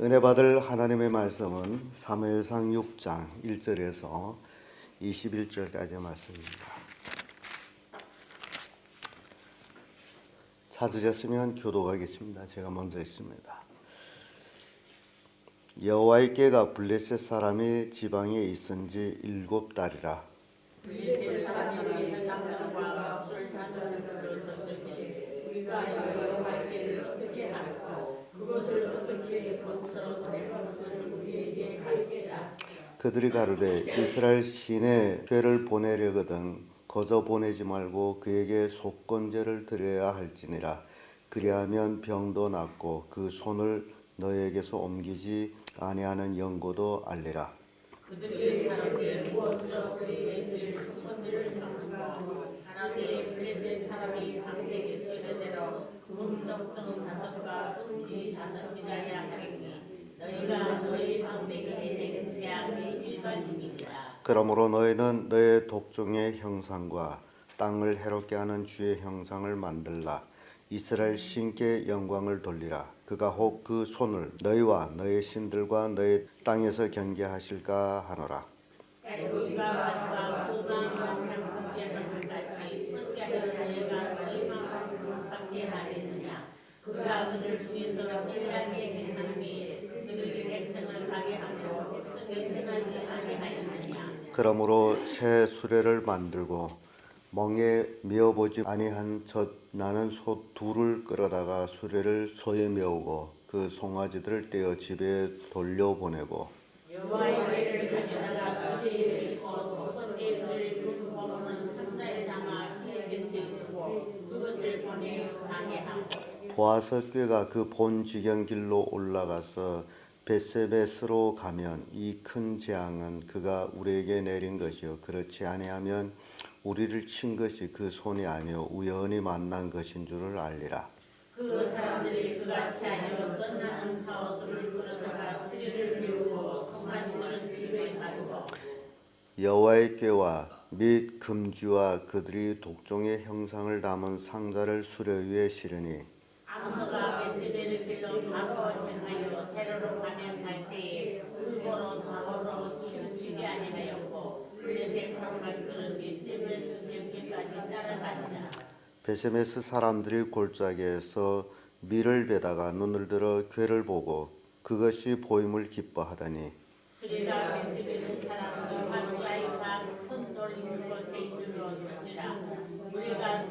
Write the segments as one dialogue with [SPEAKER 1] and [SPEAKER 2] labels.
[SPEAKER 1] 은혜 받을 하나님의 말씀은 사무엘상 6장 1절에서 21절까지의 말씀입니다. 찾으셨으면 교독하겠습니다. 제가 먼저 있습니다. 여호와의 궤가 블레셋 사람의 지방에 있은 지 7달이라. 블레셋 사람이 당장과 술탄을 들었었으니 우리가 여호와의 궤를 어떻게 할까? 그것을 어떻게 번스럽게 것을 우리에게 가르치라. 그들이 가로되 이스라엘 신의 궤를 보내려거든 거저 보내지 말고 그에게 속건제를 드려야 할지니라. 그리하면 병도 낫고 그 손을 너에게서 옮기지 아니하는 영고도 알리라. 그들이 가로되 무엇으로 그에게 드릴 속건제를 삼고 하나님의 블레셋 사람이 방백에 쓰려대로 금독종 5과 은지 5이라야 하리니 너희가 너희 방백에 내는 재앙이 일반임이니라. 그러므로 너희는 너의 독종의 형상과 땅을 해롭게 하는 주의 형상을 만들라. 이스라엘 신께 영광을 돌리라. 그가 혹 그 손을 너희와 너희 신들과 너희 땅에서 경계하실까 하노라. 그가 그들 중에서 찔하게 행함이 그들이 백성을 가게 하고 백성이 떠나지 아니하였느냐. 그러므로 새 수레를 만들고 멍에 메어보지 아니한 젖 나는 소 둘을 끌어다가 수레를 소에 메우고 그 송아지들을 떼어 집에 돌려보내고 여호와의 궤를 가져다가 수레에 싣고 속건제들을 군 범은 성나에 담아 그의 곁에 두고 그것을 보내어 가게 하고 보아서 궤가 그 본 지경길로 올라가서 벳세메스로 가면 이 큰 재앙은 그가 우리에게 내린 것이요 그렇지 아니하면 우리를 친 것이 그 손이 아니요 우연히 만난 것인 줄을 알리라. 그 사람들이 그같이 하여 젖나는 사오들을 끌어다가 수레를 메우고 송아지들은 집에 가두고 여호와의 궤와 및 금주와 그들이 독종의 형상을 담은 상자를 수레 위에 실으니 암소가 벳세벨을 빌러 바로 향하여 테러로 감행할 때에 울보로 좌우로 치우치지 아니하였고 블레셋 방백들은 벳세벨 여기까지 따라다니라. 베세메스 사람들이 골짜기에서 밀을 베다가 눈을 들어 궤를 보고 그것이 보임을 기뻐하다니 수레가 벳세메스 사람들 화수아이가 큰 돌 있는 곳에 이르러 서시라. 우리가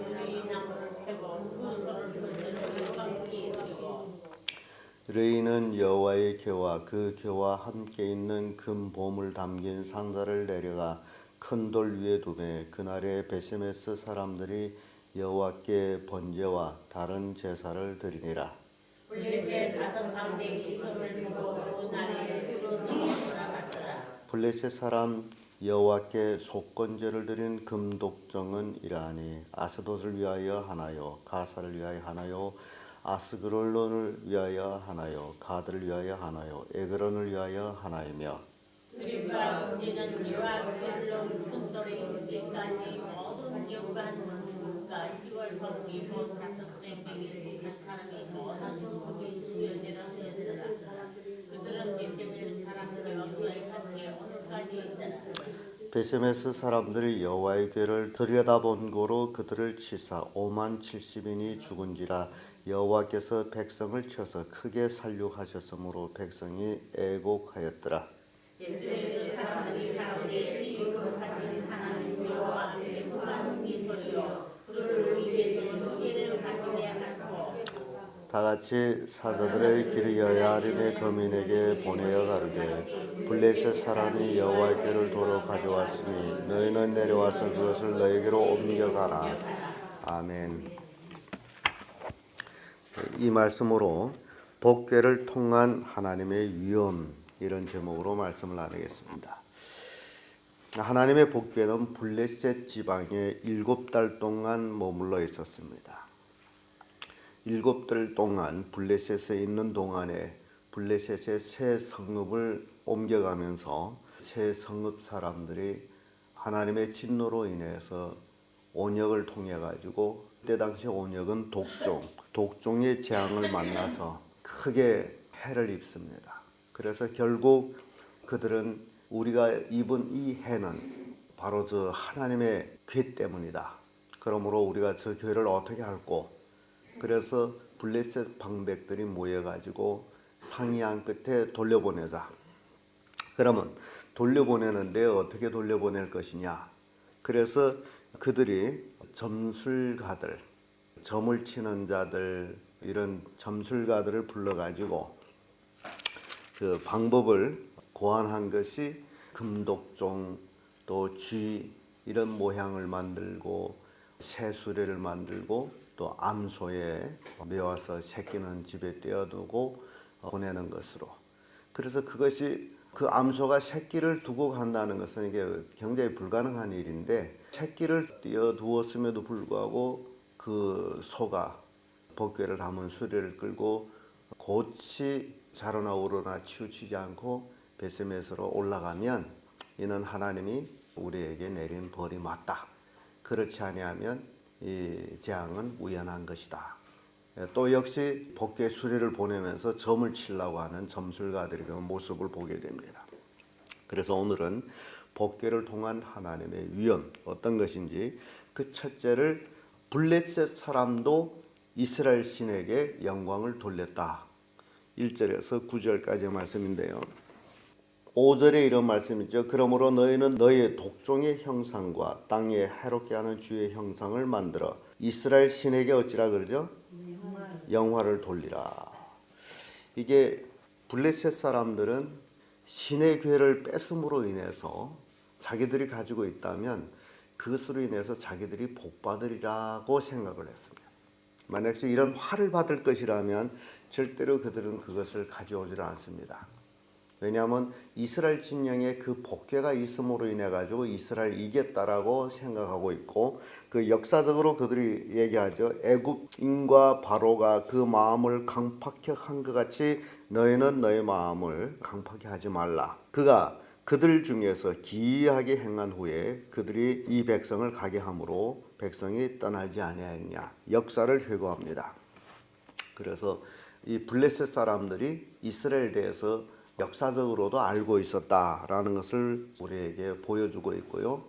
[SPEAKER 1] 우리 나무를 패고 그 소를 번제로 여호와께 드리고 레이는 여호와의 궤와 그 궤와 함께 있는 금 보물 담긴 상자를 내려가 큰 돌 위에 두매 그날에 베세메스 사람들이 여호와께 번제와 다른 제사를 드리니라. 블레셋 5방백이 이것을 보고 그날에 궤로 돌아갔더라. 블레셋 사람 여호와께 속건제를 드린 금독정은 이러하니 아스돗을 위하여 하나요 가사를 위하여 하나요 아스그롤론을 위하여 하나요 가드를 위하여 하나요 에그론을 위하여 하나이며 그리고 문제는 여호와 궤로 무슨 돌에 이르기까지 모든 여호와한 성수가 10월 번기 본 500명에 속한 사람이 모든 성읍이 수여되어 쓰였더라. 그들은 베세멜 사람들의 여호와의 곁에 오늘까지 있더라. 베세메스 사람들이 여호와의 궤를 들여다본 고로 그들을 치사 57000인이 죽은지라. 여호와께서 백성을 쳐서 크게 살육하셨으므로 백성이 애곡하였더라. 베세메스 사람들이 가로되 이 거룩하신 하나님 여호와 앞에 누가 능히 서리요 그를 우리 위에서 누게를 하시게 하고 다같이 사자들의 길을 여야림의 거민에게 보내어 가르되 블레셋 사람이 여호와의 궤를 도로 가져왔으니 너희는 내려와서 그것을 너희에게로 옮겨가라. 아멘. 이 말씀으로 복궤를 통한 하나님의 위엄 이런 제목으로 말씀을 나누겠습니다. 하나님의 복궤는 블레셋 지방에 7달 동안 머물러 있었습니다. 7달 동안 블레셋에 있는 동안에 블레셋의 새 성읍을 옮겨가면서 새 성읍 사람들이 하나님의 진노로 인해서 온역을 통해 가지고 그때 당시 온역은 독종의 재앙을 만나서 크게 해를 입습니다. 그래서 결국 그들은 우리가 입은 이 해는 바로 저 하나님의 궤 때문이다. 그러므로 우리가 저 교회를 어떻게 할꼬? 그래서 블레셋 방백들이 모여가지고 상의한 끝에 돌려보내자. 그러면 돌려보내는데 어떻게 돌려보낼 것이냐? 그래서 그들이 점술가들, 점을 치는 자들, 이런 점술가들을 불러가지고 그 방법을 고안한 것이 금독종, 또 쥐 이런 모양을 만들고 새 수레를 만들고 또 암소에 메워서 새끼는 집에 떼어두고 보내는 것으로. 그래서 그것이 그 암소가 새끼를 두고 간다는 것은 이게 굉장히 불가능한 일인데 새끼를 떼어두었음에도 불구하고 그 소가 법궤를 담은 수레를 끌고 곧이 자로나 우로나 치우치지 않고 베세메스로 올라가면 이는 하나님이 우리에게 내린 벌이 맞다. 그렇지 아니하면 이 재앙은 우연한 것이다. 또 역시 법궤 수레를 보내면서 점을 치려고 하는 점술가들의 그 모습을 보게 됩니다. 그래서 오늘은 법궤를 통한 하나님의 위엄 어떤 것인지 그 첫째를 블레셋 사람도 이스라엘 신에게 영광을 돌렸다. 1절에서 9절까지의 말씀인데요. 5절에 이런 말씀이죠. 그러므로 너희는 너희의 독종의 형상과 땅에 해롭게 하는 주의 형상을 만들어 이스라엘 신에게 어찌라 그러죠? 영화를 돌리라. 이게 블레셋 사람들은 신의 궤를 뺏음으로 인해서 자기들이 가지고 있다면 그것으로 인해서 자기들이 복받으리라고 생각을 했습니다. 만약 이런 화를 받을 것이라면 절대로 그들은 그것을 가져오질 않습니다. 왜냐하면 이스라엘 진영에 그 복궤가 있음으로 인해 가지고 이스라엘 이겼다라고 생각하고 있고 그 역사적으로 그들이 얘기하죠. 애굽인과 바로가 그 마음을 강팍하게 한 것 같이 너희는 너희 마음을 강팍하게 하지 말라. 그가 그들 중에서 기이하게 행한 후에 그들이 이 백성을 가게 함으로 백성이 떠나지 아니하였냐. 역사를 회고합니다. 그래서 이 블레셋 사람들이 이스라엘에 대해서 역사적으로도 알고 있었다라는 것을 우리에게 보여주고 있고요.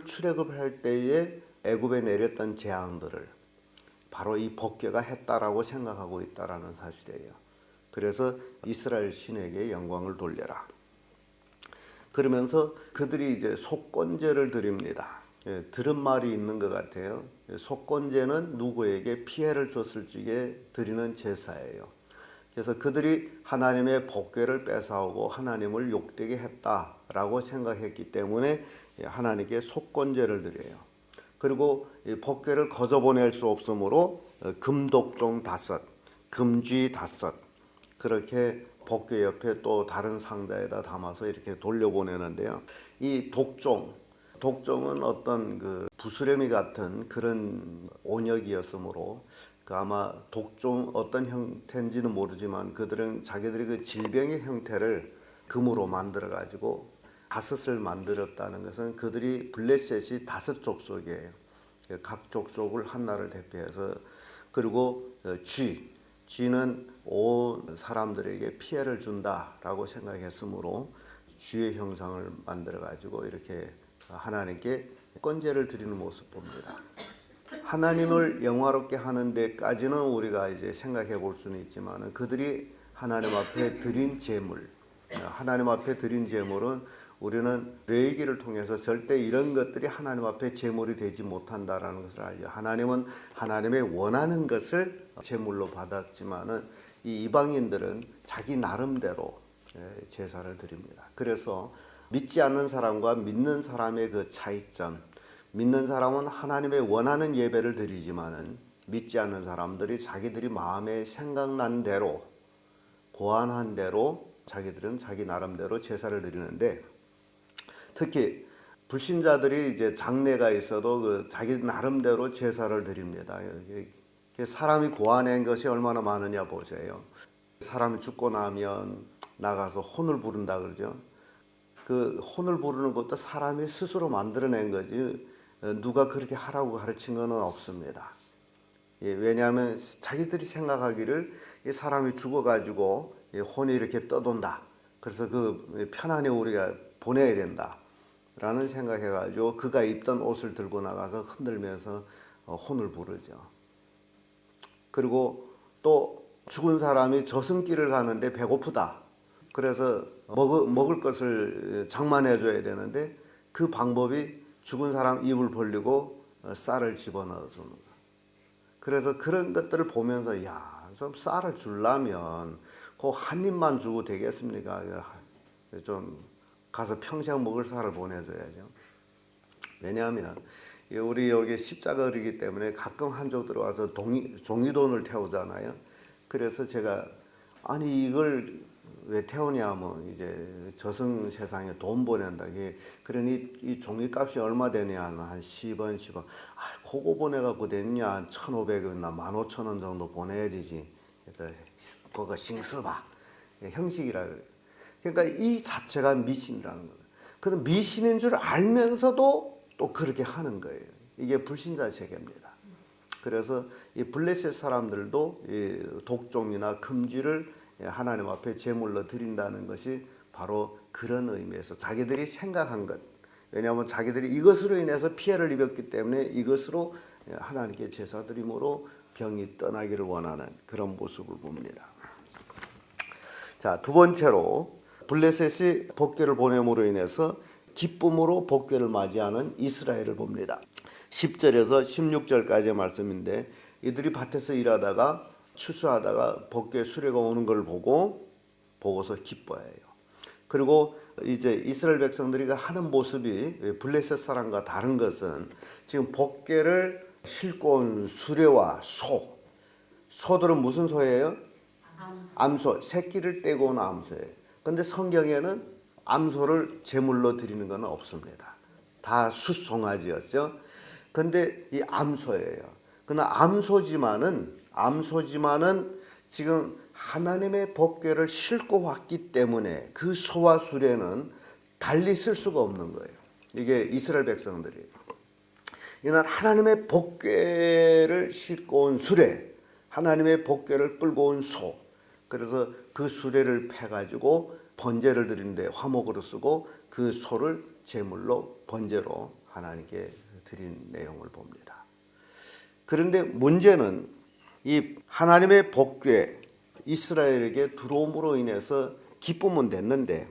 [SPEAKER 1] 출애굽할 때에 애굽에 내렸던 재앙들을 바로 이 법궤가 했다라고 생각하고 있다라는 사실이에요. 그래서 이스라엘 신에게 영광을 돌려라. 그러면서 그들이 이제 속건제를 드립니다. 들은 말이 있는 것 같아요. 속건제는 누구에게 피해를 줬을 적에 드리는 제사예요. 그래서 그들이 하나님의 법궤를 뺏어오고 하나님을 욕되게 했다라고 생각했기 때문에 하나님께 속건제를 드려요. 그리고 법궤를 거저보낼 수 없으므로 금독종 5, 금쥐 5 그렇게 법궤 옆에 또 다른 상자에다 담아서 이렇게 돌려보내는데요. 이 독종은 어떤 그 부스레미 같은 그런 온역이었으므로 아마 독종 어떤 형태인지는 모르지만 그들은 자기들이 그 질병의 형태를 금으로 만들어 가지고 5을 만들었다는 것은 그들이 블레셋이 5 족속이에요. 각 족속을 하나를 대표해서. 그리고 쥐는 온 사람들에게 피해를 준다라고 생각했으므로 쥐의 형상을 만들어 가지고 이렇게 하나님께 건제를 드리는 모습 봅니다. 하나님을 영화롭게 하는 데까지는 우리가 이제 생각해 볼 수는 있지만 그들이 하나님 앞에 드린 제물, 하나님 앞에 드린 제물은 우리는 레위기를 통해서 절대 이런 것들이 하나님 앞에 제물이 되지 못한다라는 것을 알죠. 하나님은 하나님의 원하는 것을 제물로 받았지만은 이 이방인들은 자기 나름대로 제사를 드립니다. 그래서 믿지 않는 사람과 믿는 사람의 그 차이점, 믿는 사람은 하나님의 원하는 예배를 드리지만은 믿지 않는 사람들이 자기들이 마음에 생각난 대로 고안한 대로 자기들은 자기 나름대로 제사를 드리는데 특히 불신자들이 이제 장례가 있어도 그 자기 나름대로 제사를 드립니다. 사람이 고안한 것이 얼마나 많으냐 보세요. 사람이 죽고 나면 나가서 혼을 부른다 그러죠. 그 혼을 부르는 것도 사람이 스스로 만들어낸 거지 누가 그렇게 하라고 가르친 건 없습니다. 왜냐하면 자기들이 생각하기를 이 사람이 죽어가지고 이 혼이 이렇게 떠돈다. 그래서 그 편안히 우리가 보내야 된다라는 생각해가지고 그가 입던 옷을 들고 나가서 흔들면서 혼을 부르죠. 그리고 또 죽은 사람이 저승길을 가는데 배고프다. 그래서 먹을 것을 장만해 줘야 되는데 그 방법이 죽은 사람 입을 벌리고 쌀을 집어넣어 주는 거예요. 그래서 그런 것들을 보면서 좀 쌀을 주려면 그 한 입만 주고 되겠습니까? 좀 가서 평생 먹을 쌀을 보내줘야죠. 왜냐하면 우리 여기 십자가이기 때문에 가끔 한쪽 들어와서 종이돈을 태우잖아요. 그래서 제가 아니 이걸 왜 태우냐면 이제 저승 세상에 돈 보낸다. 그러니 이 종이값이 얼마 되냐 하면 한 10원. 그거 보내갖고 됐냐? 한 1,500원이나 15,000원 정도 보내야 되지. 그래서 그거 싱스바 형식이라 그래요. 그러니까 이 자체가 미신이라는 거예요. 그런 미신인 줄 알면서도 또 그렇게 하는 거예요. 이게 불신자 세계입니다. 그래서 이 블레셋 사람들도 이 독종이나 금쥐를 하나님 앞에 제물로 드린다는 것이 바로 그런 의미에서 자기들이 생각한 것. 왜냐하면 자기들이 이것으로 인해서 피해를 입었기 때문에 이것으로 하나님께 제사 드림으로 병이 떠나기를 원하는 그런 모습을 봅니다. 자, 두 번째로 블레셋이 복궤를 보냄으로 인해서 기쁨으로 복궤를 맞이하는 이스라엘을 봅니다. 10절에서 16절까지의 말씀인데 이들이 밭에서 일하다가 추수하다가 복궤 수레가 오는 걸 보고서 기뻐해요. 그리고 이제 이스라엘 백성들이 하는 모습이 블레셋 사람과 다른 것은 지금 복궤를 싣고 온 수레와 소들은 무슨 소예요? 암소, 새끼를 떼고 온 암소예요. 그런데 성경에는 암소를 제물로 드리는 건 없습니다. 다 숫송아지였죠. 그런데 이 암소예요. 그러나 암소지만은 지금 하나님의 복궤를 싣고 왔기 때문에 그 소와 수레는 달리 쓸 수가 없는 거예요. 이게 이스라엘 백성들이. 이날 하나님의 복궤를 싣고 온 수레, 하나님의 복궤를 끌고 온 소. 그래서 그 수레를 패가지고 번제를 드리는데 화목으로 쓰고 그 소를 제물로 번제로 하나님께 드린 내용을 봅니다. 그런데 문제는 이 하나님의 복궤 이스라엘에게 들어옴으로 인해서 기쁨은 됐는데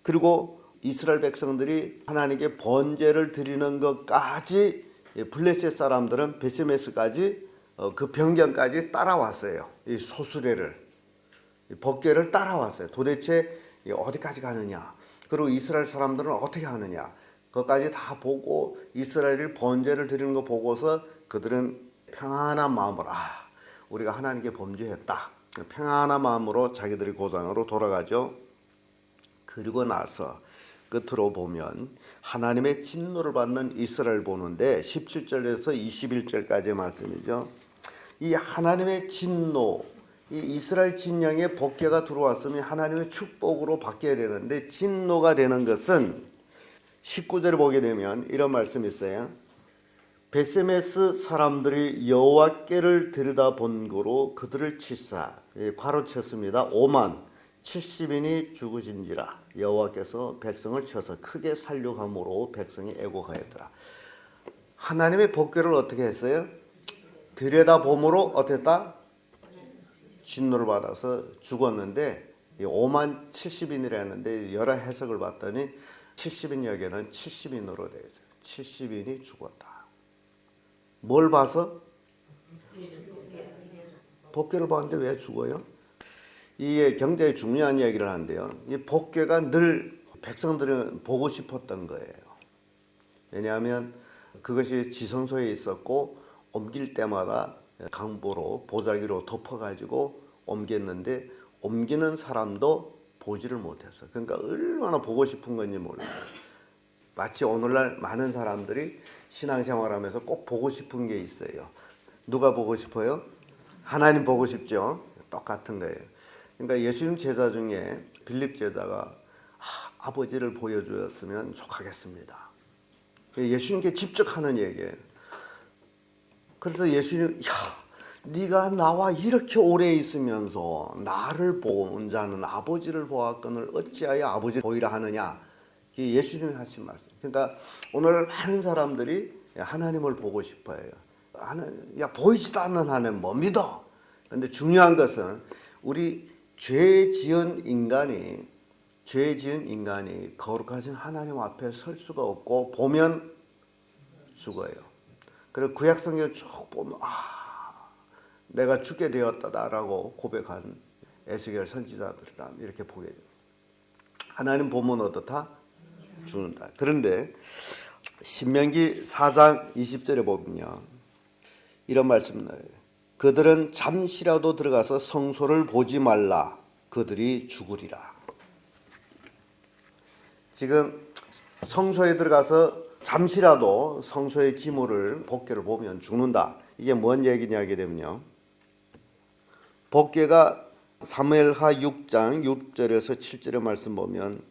[SPEAKER 1] 그리고 이스라엘 백성들이 하나님께 번제를 드리는 것까지 블레셋 사람들은 베세메스까지 그 변경까지 따라왔어요. 이 소수레를 복궤를 따라왔어요. 도대체 어디까지 가느냐? 그리고 이스라엘 사람들은 어떻게 하느냐? 그것까지 다 보고 이스라엘이 번제를 드리는 거 보고서 그들은 평안한 마음으로 우리가 하나님께 범죄했다. 평안한 마음으로 자기들의 고장으로 돌아가죠. 그리고 나서 끝으로 보면 하나님의 진노를 받는 이스라엘 보는데 17절에서 21절까지의 말씀이죠. 이 하나님의 진노, 이 이스라엘 진영에 복궤가 들어왔으면 하나님의 축복으로 바뀌어야 되는데 진노가 되는 것은 19절에 보게 되면 이런 말씀이 있어요. 베세메스 사람들이 여호와께를 들여다본 거로 그들을 치사 괄호쳤습니다. 5만 70인이 죽으신지라 여호와께서 백성을 쳐서 크게 살육함으로 백성이 애곡하였더라. 하나님의 복궤를 어떻게 했어요? 들여다봄으로 어땠다? 진노를 받아서 죽었는데 5만 70인이라 했는데 여러 해석을 봤더니 70인 역에는 70인으로 되어 있어요. 70인이 죽었다. 뭘 봐서? 복궤를 봤는데 왜 죽어요? 이게 굉장히 중요한 얘기를 하는데요. 이 복궤가 늘 백성들은 보고 싶었던 거예요. 왜냐하면 그것이 지성소에 있었고 옮길 때마다 강보로 보자기로 덮어가지고 옮겼는데 옮기는 사람도 보지를 못했어요. 그러니까 얼마나 보고 싶은 건지 몰라요. 마치 오늘날 많은 사람들이 신앙생활하면서 꼭 보고 싶은 게 있어요. 누가 보고 싶어요? 하나님 보고 싶죠. 똑같은 거예요. 그러니까 예수님 제자 중에 빌립 제자가 아버지를 보여주었으면 좋겠습니다. 예수님께 직접 하는 얘기예요. 그래서 예수님 네가 나와 이렇게 오래 있으면서 나를 본 자는 아버지를 보았거늘 어찌하여 아버지를 보이라 하느냐. 이게 예수님이 하신 말씀. 그러니까 오늘 많은 사람들이 하나님을 보고 싶어해요. 야, 보이지도 않는 하나님 뭐 믿어. 근데 중요한 것은 우리 죄 지은 인간이 거룩하신 하나님 앞에 설 수가 없고 보면 죽어요. 그리고 구약성경 쭉 보면 내가 죽게 되었다라고 고백한 에스겔 선지자들이라 이렇게 보게 됩니다. 하나님 보면 어떻다? 죽는다. 그런데 신명기 4장 20절에 보면 이런 말씀 나와요. 그들은 잠시라도 들어가서 성소를 보지 말라. 그들이 죽으리라. 지금 성소에 들어가서 잠시라도 성소의 기물을 법궤를 보면 죽는다. 이게 뭔 얘기냐 하게 되면요. 법궤가 사무엘하 6장 6절에서 7절의 말씀 보면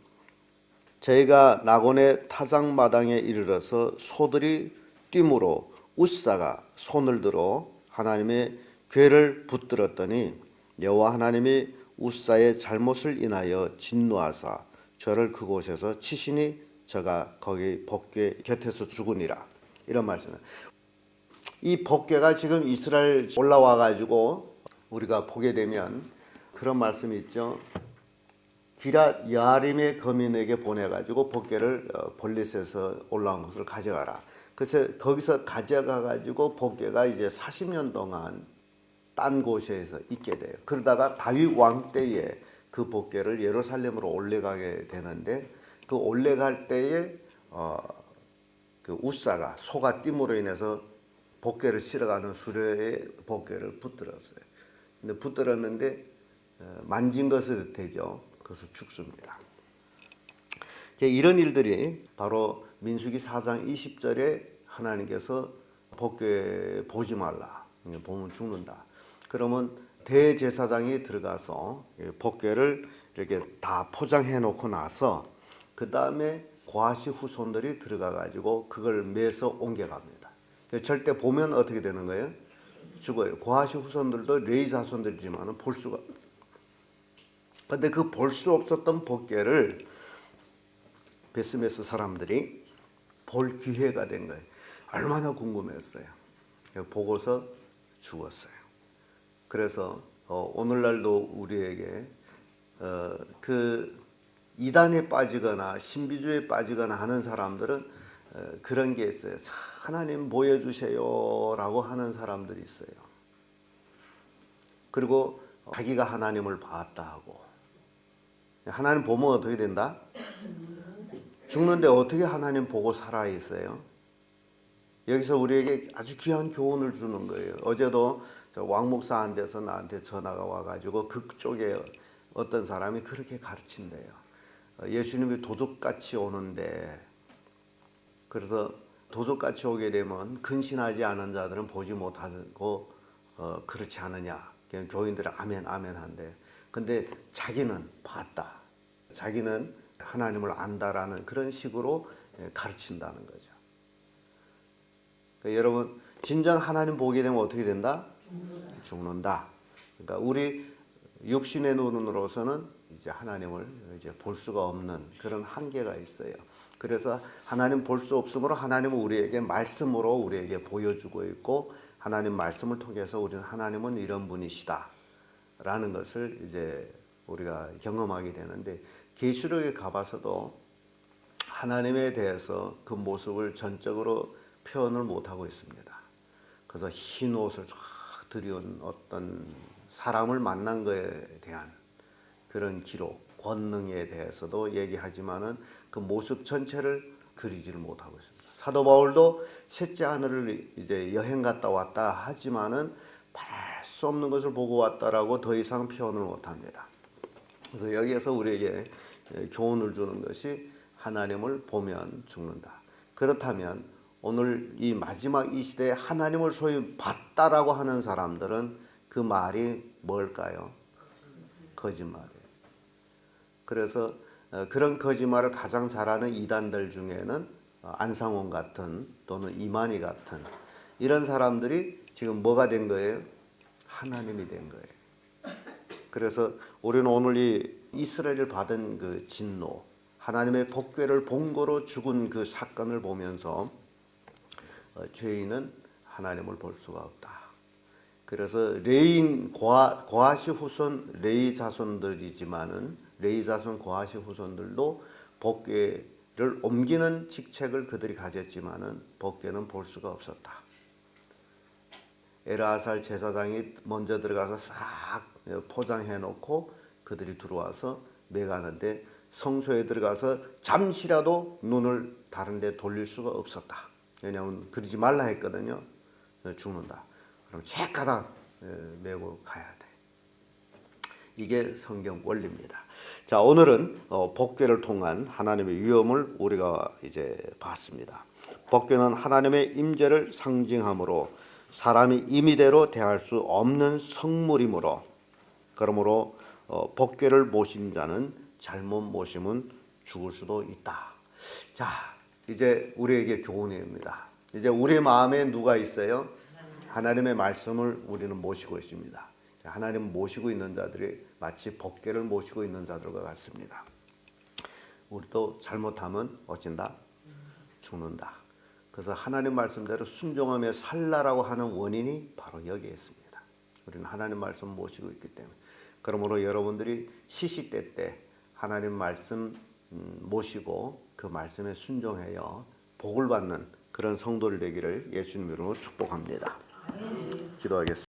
[SPEAKER 1] 저희가 낙원의 타작마당에 이르러서 소들이 뛰므로 웃사가 손을 들어 하나님의 궤를 붙들었더니 여호와 하나님이 웃사의 잘못을 인하여 진노하사 저를 그곳에서 치시니 저가 거기 법궤 곁에서 죽으니라. 이런 말씀은 이 법궤가 지금 이스라엘 올라와 가지고 우리가 보게 되면 그런 말씀이 있죠. 기랏 여아림의 거민에게 보내가지고 법궤를 볼릿에서 올라온 것을 가져가라. 그래서 거기서 가져가가지고 법궤가 이제 40년 동안 딴 곳에서 있게 돼요. 그러다가 다윗 왕 때에 그 법궤를 예루살렘으로 올려가게 되는데 그 올려갈 때에 그 웃사가 소가 띠므로 인해서 법궤를 실어가는 수레에 법궤를 붙들었어요. 근데 붙들었는데 만진 것을 되죠. 그래서 죽습니다. 이런 일들이 바로 민수기 4장 20절에 하나님께서 법궤 보지 말라. 보면 죽는다. 그러면 대제사장이 들어가서 법궤를 이렇게 다 포장해 놓고 나서 그 다음에 고하시 후손들이 들어가 가지고 그걸 매서 옮겨갑니다. 절대 보면 어떻게 되는 거예요? 죽어요. 고하시 후손들도 레위 자손들이지만 볼 수가. 근데 그 볼 수 없었던 법궤를 베스메스 사람들이 볼 기회가 된 거예요. 얼마나 궁금했어요. 보고서 죽었어요. 그래서 오늘날도 우리에게 그 이단에 빠지거나 신비주의에 빠지거나 하는 사람들은 그런 게 있어요. 하나님 보여주세요라고 하는 사람들이 있어요. 그리고 자기가 하나님을 봤다 하고 하나님 보면 어떻게 된다? 죽는데 어떻게 하나님 보고 살아있어요? 여기서 우리에게 아주 귀한 교훈을 주는 거예요. 어제도 왕 목사한테서 나한테 전화가 와가지고 그쪽에 어떤 사람이 그렇게 가르친대요. 예수님이 도둑같이 오는데 그래서 도둑같이 오게 되면 근신하지 않은 자들은 보지 못하고 그렇지 않느냐. 교인들은 아멘 아멘 한대. 근데 자기는 봤다. 자기는 하나님을 안다라는 그런 식으로 가르친다는 거죠. 그러니까 여러분 진정 하나님 보게 되면 어떻게 된다? 죽는다. 그러니까 우리 육신의 눈으로서는 이제 하나님을 이제 볼 수가 없는 그런 한계가 있어요. 그래서 하나님 볼 수 없으므로 하나님은 우리에게 말씀으로 우리에게 보여주고 있고 하나님 말씀을 통해서 우리는 하나님은 이런 분이시다라는 것을 이제 우리가 경험하게 되는데 계시록에 가봐서도 하나님에 대해서 그 모습을 전적으로 표현을 못하고 있습니다. 그래서 흰 옷을 쫙 들여온 어떤 사람을 만난 것에 대한 그런 기록, 권능에 대해서도 얘기하지만은 그 모습 전체를 그리지를 못하고 있습니다. 사도 바울도 셋째 하늘을 이제 여행 갔다 왔다 하지만은 말할 수 없는 것을 보고 왔다라고 더 이상 표현을 못합니다. 그래서 여기에서 우리에게 교훈을 주는 것이 하나님을 보면 죽는다. 그렇다면 오늘 이 마지막 이 시대에 하나님을 소위 봤다라고 하는 사람들은 그 말이 뭘까요? 거짓말이에요. 그래서 그런 거짓말을 가장 잘하는 이단들 중에는 안상원 같은 또는 이만희 같은 이런 사람들이 지금 뭐가 된 거예요? 하나님이 된 거예요. 그래서 우리는 오늘 이 이스라엘을 받은 그 진노, 하나님의 복궤를 본거로 죽은 그 사건을 보면서 죄인은 하나님을 볼 수가 없다. 그래서 레인 고하시 후손 레이 자손들이지만은 레이 자손 고하시 후손들도 복궤를 옮기는 직책을 그들이 가졌지만은 복궤는 볼 수가 없었다. 엘아살 제사장이 먼저 들어가서 싹 포장해 놓고 그들이 들어와서 매가는데 성소에 들어가서 잠시라도 눈을 다른 데 돌릴 수가 없었다. 왜냐하면 그러지 말라 했거든요. 죽는다. 그럼 책가닥 메고 가야 돼. 이게 성경 원리입니다. 자, 오늘은 복궤를 통한 하나님의 위엄을 우리가 이제 봤습니다. 복궤는 하나님의 임재를 상징하므로 사람이 임의대로 대할 수 없는 성물이므로, 그러므로 복궤를 모신 자는 잘못 모시면 죽을 수도 있다. 자, 이제 우리에게 교훈입니다. 이제 우리 마음에 누가 있어요? 하나님의 말씀을 우리는 모시고 있습니다. 하나님 모시고 있는 자들이 마치 복궤를 모시고 있는 자들과 같습니다. 우리도 잘못하면 어찐다? 죽는다. 그래서 하나님 말씀대로 순종하며 살라라고 하는 원인이 바로 여기에 있습니다. 우리는 하나님 말씀 모시고 있기 때문에. 그러므로 여러분들이 시시때 때 하나님 말씀 모시고 그 말씀에 순종하여 복을 받는 그런 성도들 되기를 예수님 이름으로 축복합니다. 기도하겠습니다.